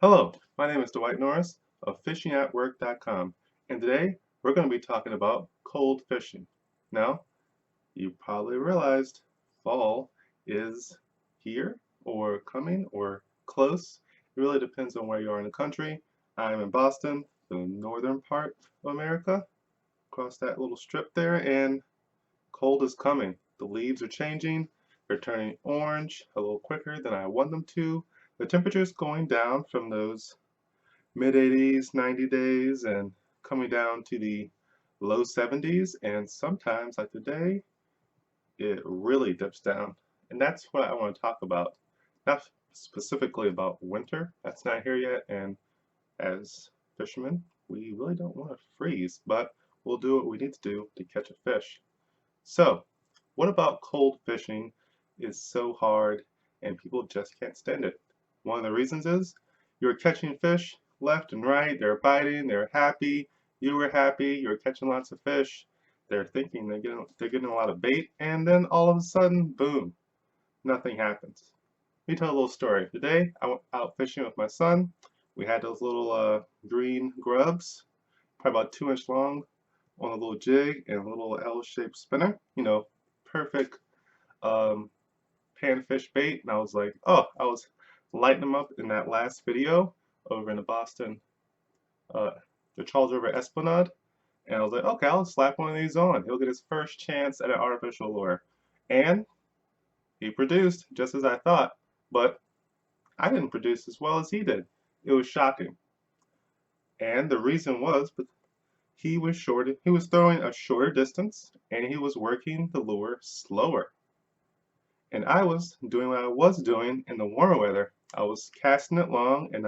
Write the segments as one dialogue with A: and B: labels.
A: Hello, my name is Dwight Norris of fishingatwork.com, and today we're going to be talking about cold fishing. Now, you probably realized fall is here or coming or close. It really depends on where you are in the country. I'm in Boston, the northern part of America, across that little strip there, and cold is coming. The leaves are changing. They're turning orange a little quicker than I want them to. The temperature's going down from those mid 80s, 90 days, and coming down to the low 70s. And sometimes, like today, it really dips down. And that's what I want to talk about. Not specifically about winter, that's not here yet. And as fishermen, we really don't want to freeze, but we'll do what we need to do to catch a fish. So, what about cold fishing is so hard and people just can't stand it? One of the reasons is you're catching fish left and right, they're biting, they're happy, you were happy, you're catching lots of fish, they're thinking they're getting a lot of bait, and then all of a sudden, boom, nothing happens. Let me tell a little story. Today, I went out fishing with my son. We had those little green grubs, probably about 2 inch long, on a little jig and a little L-shaped spinner. Perfect um, panfish bait. And I was like, oh, I was lighting them up in that last video over in the Boston, uh, the Charles River Esplanade. And I was like, okay, I'll slap one of these on. He'll get his first chance at an artificial lure. And he produced just as I thought, but I didn't produce as well as he did. It was shocking. And the reason was he was throwing a shorter distance and he was working the lure slower. And I was doing what I was doing in the warmer weather. I was casting it long and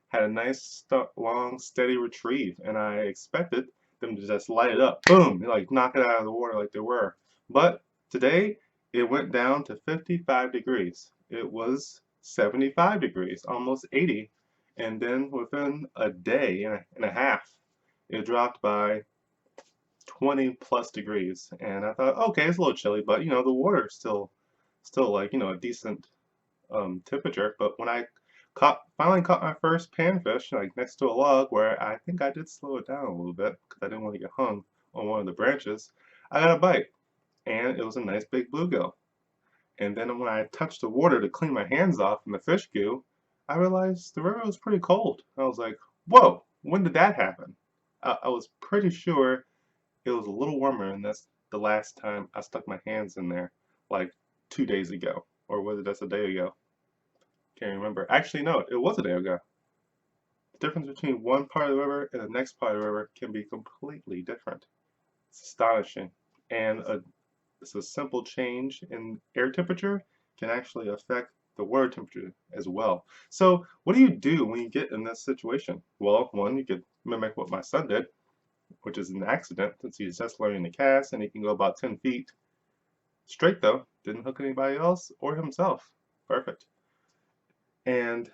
A: had a nice long steady retrieve, and I expected them to just light it up, boom, like knock it out of the water like they were. But today it went down to 55 degrees. It was 75 degrees, almost 80, and then within a day and a half it dropped by 20 plus degrees. And I thought, okay, it's a little chilly, but the water's still like a decent temperature. But when I finally caught my first panfish, like next to a log, where I think I did slow it down a little bit because I didn't want to get hung on one of the branches, I got a bite, and it was a nice big bluegill. And then when I touched the water to clean my hands off from the fish goo, I realized the river was pretty cold. I was like, whoa, when did that happen? I was pretty sure it was a little warmer than the last time I stuck my hands in there, like 2 days ago, or was it just a day ago? Can't remember. Actually, no, it was a day ago. The difference between one part of the river and the next part of the river can be completely different. It's astonishing. And it's a simple change in air temperature can actually affect the water temperature as well. So what do you do when you get in this situation? Well, one, you could mimic what my son did, which is an accident since he's just learning to cast and he can go about 10 feet. Straight though, didn't hook anybody else or himself. Perfect. And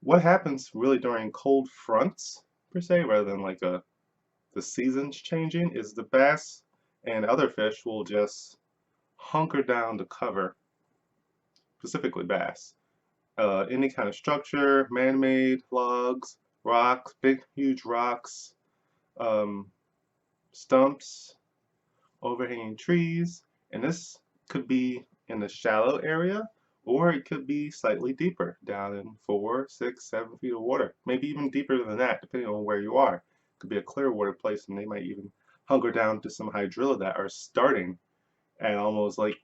A: what happens really during cold fronts, per se, rather than like the seasons changing, is the bass and other fish will just hunker down to cover, specifically bass. Any kind of structure, man-made logs, rocks, big, huge rocks, um, stumps, overhanging trees, and this could be in a shallow area, or it could be slightly deeper, down in 4, 6, 7 feet of water, maybe even deeper than that, depending on where you are. It could be a clear water place, and they might even hunker down to some hydrilla that are starting at almost like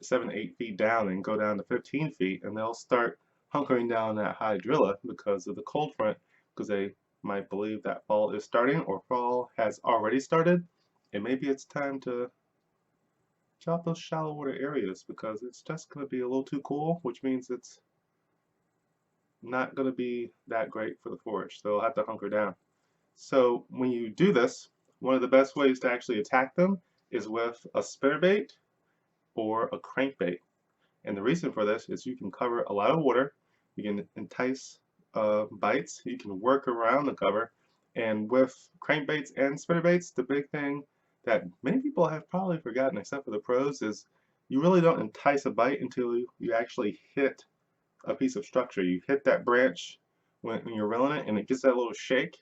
A: 7, 8 feet down and go down to 15 feet, and they'll start hunkering down that hydrilla because of the cold front, because they might believe that fall is starting or fall has already started, and maybe it's time to chop those shallow water areas because it's just going to be a little too cool, which means it's not going to be that great for the forage. They'll have to hunker down. So when you do this, one of the best ways to actually attack them is with a spinnerbait or a crankbait. And the reason for this is you can cover a lot of water, you can entice bites, you can work around the cover, and with crankbaits and spinnerbaits, the big thing that many people have probably forgotten except for the pros is you really don't entice a bite until you actually hit a piece of structure. You hit that branch when you're reeling it, and it gets that little shake.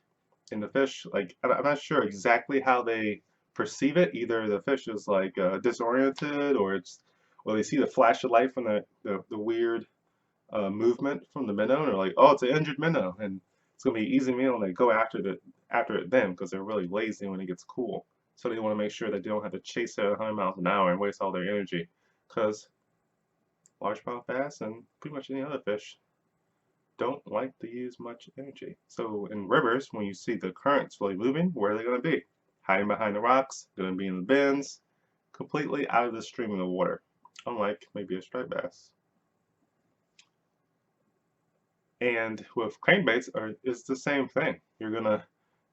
A: And the fish, like, I'm not sure exactly how they perceive it. Either the fish is like disoriented, or they see the flash of light from the weird movement from the minnow, and they're like, oh, it's an injured minnow, and it's gonna be an easy meal, and they go after it then because they're really lazy when it gets cool. So they want to make sure that they don't have to chase it at 100 miles an hour and waste all their energy, because largemouth bass and pretty much any other fish don't like to use much energy. So in rivers, when you see the currents really moving, where are they going to be? Hiding behind the rocks, going to be in the bends, completely out of the stream of the water, unlike maybe a striped bass. And with crankbaits, it's the same thing. You're going to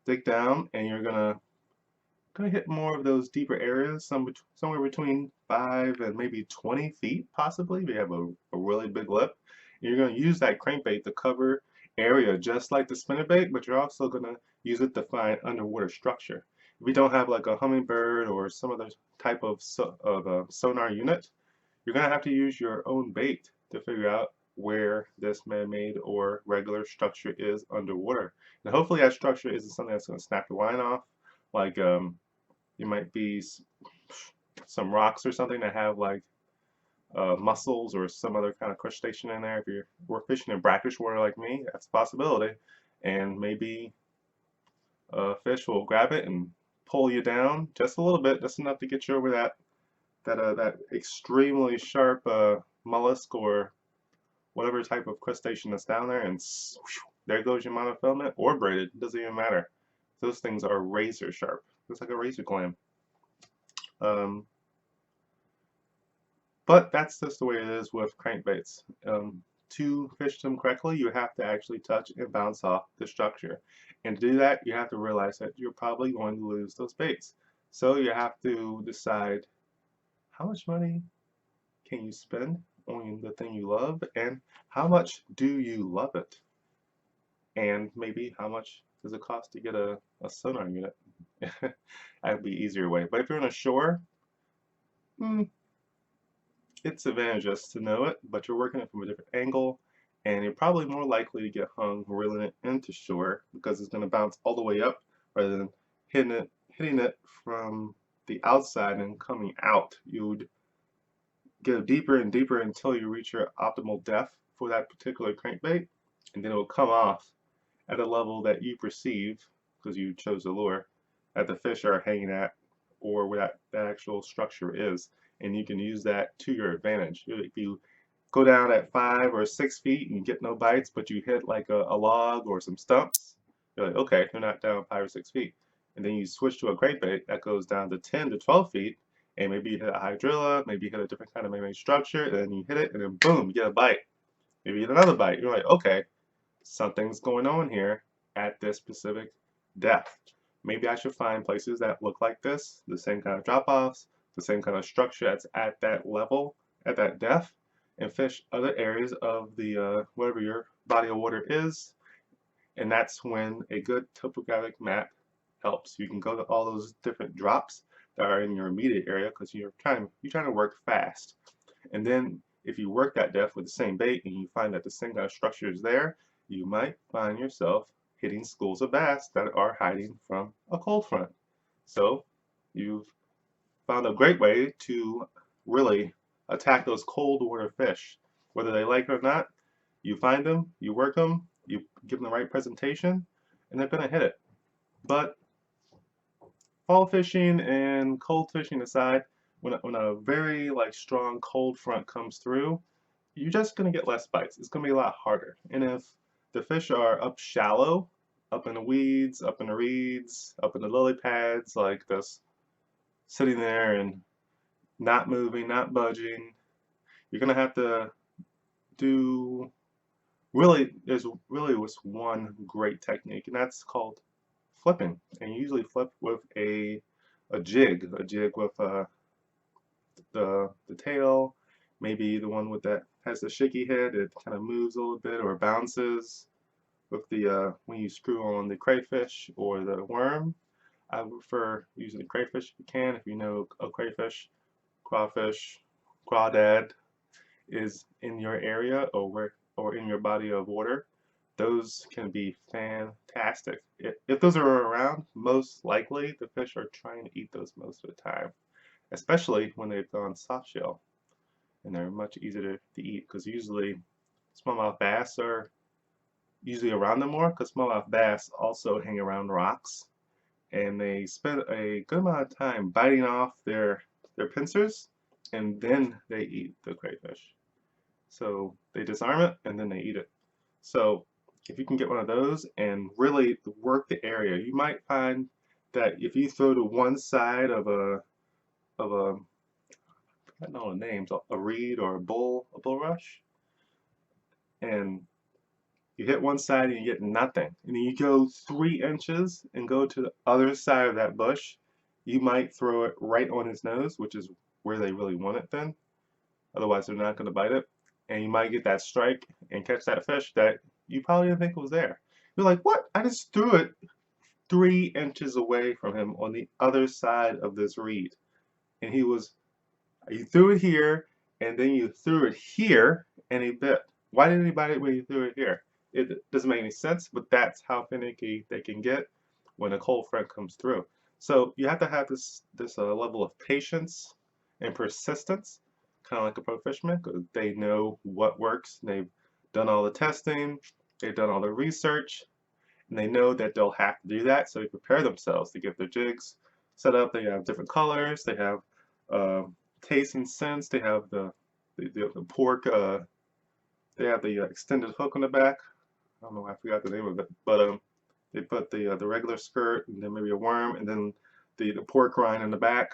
A: dig down and you're going to hit more of those deeper areas, somewhere between 5 and maybe 20 feet, possibly, if you have a really big lip. You're going to use that crankbait to cover area just like the spinnerbait, but you're also going to use it to find underwater structure. If you don't have like a hummingbird or some other type of sonar unit, you're going to have to use your own bait to figure out where this man-made or regular structure is underwater. And hopefully that structure isn't something that's going to snap the line off, like it might be some rocks or something that have like mussels or some other kind of crustacean in there. If we're fishing in brackish water like me, that's a possibility. And maybe a fish will grab it and pull you down just a little bit, just enough to get you over that extremely sharp mollusk or whatever type of crustacean that's down there, and there goes your monofilament or braided. It doesn't even matter. Those things are razor sharp. It's like a razor clam. But that's just the way it is with crankbaits. To fish them correctly, you have to actually touch and bounce off the structure. And to do that, you have to realize that you're probably going to lose those baits. So you have to decide how much money can you spend on the thing you love, and how much do you love it? And maybe how much does it cost to get a sonar unit? That would be an easier way. But if you're on a shore, it's advantageous to know it, but you're working it from a different angle, and you're probably more likely to get hung reeling it into shore because it's going to bounce all the way up rather than hitting it from the outside and coming out. You would go deeper and deeper until you reach your optimal depth for that particular crankbait, and then it will come off at a level that you perceive, because you chose the lure, that the fish are hanging at, or where that actual structure is. And you can use that to your advantage. If you go down at 5 or 6 feet and get no bites, but you hit like a log or some stumps, you're like, okay, you're not down 5 or 6 feet. And then you switch to a crankbait that goes down to 10 to 12 feet, and maybe you hit a hydrilla, maybe you hit a different kind of man-made structure, and then you hit it, and then boom, you get a bite. Maybe you get another bite. You're like, okay, something's going on here at this specific depth. Maybe I should find places that look like this, the same kind of drop-offs, the same kind of structure that's at that level, at that depth, and fish other areas of the whatever your body of water is. And that's when a good topographic map helps. You can go to all those different drops that are in your immediate area because you're trying to work fast. And then if you work that depth with the same bait and you find that the same kind of structure is there, you might find yourself hitting schools of bass that are hiding from a cold front. So you've found a great way to really attack those cold water fish. Whether they like it or not, you find them, you work them, you give them the right presentation, and they're going to hit it. But fall fishing and cold fishing aside, when a very like strong cold front comes through, you're just going to get less bites. It's going to be a lot harder. And if the fish are up shallow, up in the weeds, up in the reeds, up in the lily pads, like this, sitting there and not moving, not budging, you're going to have to do, there's really one great technique, and that's called flipping. And you usually flip with a jig with the tail, maybe the one with that has the shaky head, it kind of moves a little bit or bounces with the when you screw on the crayfish or the worm. I would prefer using the crayfish if you can. If you know a crayfish, crawfish, crawdad is in your area, or or in your body of water, those can be fantastic. If those are around, most likely the fish are trying to eat those most of the time, especially when they've gone soft shell, and they're much easier to eat because usually smallmouth bass are usually around them more because smallmouth bass also hang around rocks, and they spend a good amount of time biting off their pincers, and then they eat the crayfish. So they disarm it and then they eat it. So if you can get one of those and really work the area, you might find that if you throw to one side of a I don't know the names, a reed or a bulrush, and you hit one side and you get nothing, and then you go 3 inches and go to the other side of that bush, you might throw it right on his nose, which is where they really want it then. Otherwise, they're not going to bite it, and you might get that strike and catch that fish that you probably didn't think was there. You're like, what? I just threw it 3 inches away from him on the other side of this reed, and you threw it here, and then you threw it here, and he bit. Why didn't he bite it when you threw it here? It doesn't make any sense, but that's how finicky they can get when a cold front comes through. So you have to have this level of patience and persistence, kind of like a pro fisherman, because they know what works. They've done all the testing, they've done all the research, and they know that they'll have to do that. So they prepare themselves to get their jigs set up. They have different colors. They have taste and sense. They have the pork. They have the extended hook on the back. I don't know, I forgot the name of it, but they put the regular skirt, and then maybe a worm, and then the pork rind in the back,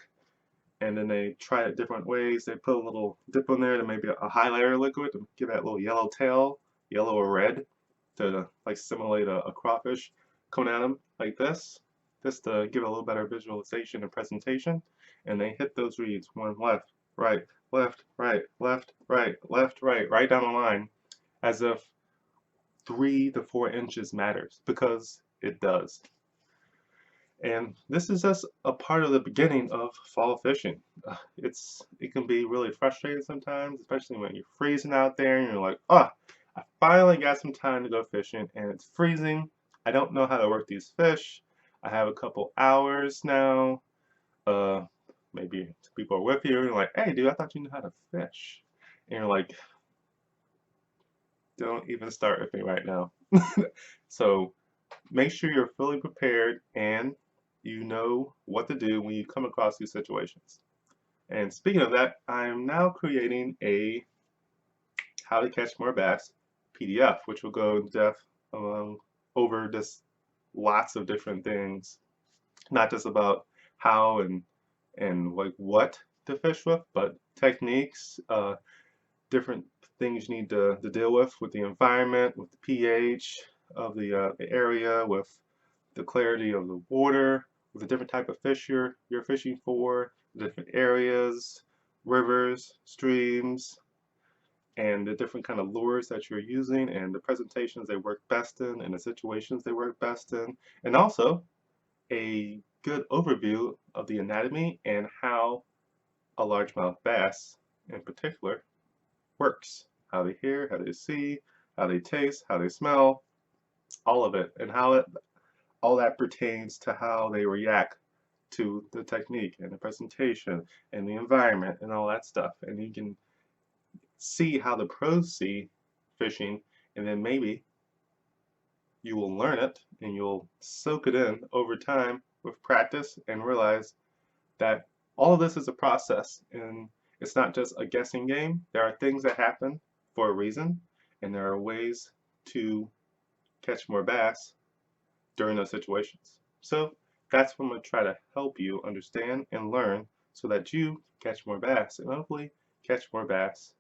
A: and then they try it different ways. They put a little dip on there to maybe a highlighter liquid to give that little yellow tail, yellow or red, to like simulate a crawfish coming at them like this, just to give it a little better visualization and presentation. And they hit those reeds, one left, right, left, right, left, right, left, right down the line, as if 3 to 4 inches matters, because it does. And this is just a part of the beginning of fall fishing. It can be really frustrating sometimes, especially when you're freezing out there and you're like, oh, I finally got some time to go fishing and it's freezing. I don't know how to work these fish. I have a couple hours now. Maybe people are with you and you're like, hey dude, I thought you knew how to fish. And you're like, don't even start with me right now. So make sure you're fully prepared and you know what to do when you come across these situations. And speaking of that, I'm now creating a How to Catch More Bass PDF, which will go in depth over just lots of different things, not just about how and like what to fish with, but techniques, different things you need to deal with the environment, with the pH of the area, with the clarity of the water, with the different type of fish you're fishing for, the different areas, rivers, streams, and the different kind of lures that you're using, and the presentations they work best in, and the situations they work best in, and also a good overview of the anatomy and how a largemouth bass in particular works. How they hear, how they see, how they taste, how they smell, all of it, and how all that pertains to how they react to the technique and the presentation and the environment and all that stuff. And you can see how the pros see fishing, and then maybe you will learn it and you'll soak it in over time with practice and realize that all of this is a process and it's not just a guessing game. There are things that happen for a reason, and there are ways to catch more bass during those situations. So that's what I'm going to try to help you understand and learn so that you catch more bass, and hopefully catch more bass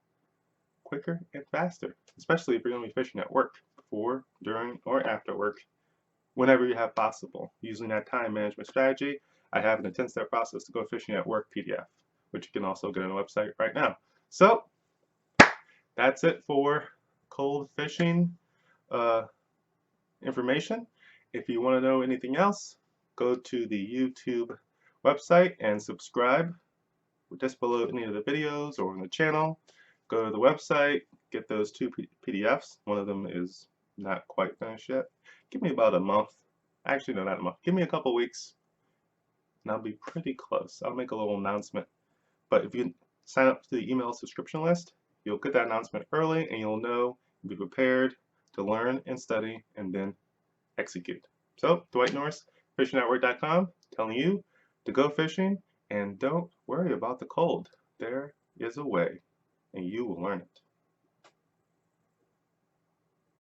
A: quicker and faster, especially if you're going to be fishing at work, before, during, or after work, whenever you have possible. Using that time management strategy, I have an 10-step process to go fishing at work PDF, which you can also get on the website right now. So that's it for cold fishing information. If you want to know anything else, go to the YouTube website and subscribe just below any of the videos or on the channel. Go to the website, get those two PDFs. One of them is not quite finished yet. Give me about a month. Actually, no, not a month. Give me a couple weeks, and I'll be pretty close. I'll make a little announcement. But if you sign up to the email subscription list, you'll get that announcement early, and you'll know, be prepared to learn and study, and then execute. So, Dwight Norris, fishingnetwork.com, telling you to go fishing and don't worry about the cold. There is a way, and you will learn it.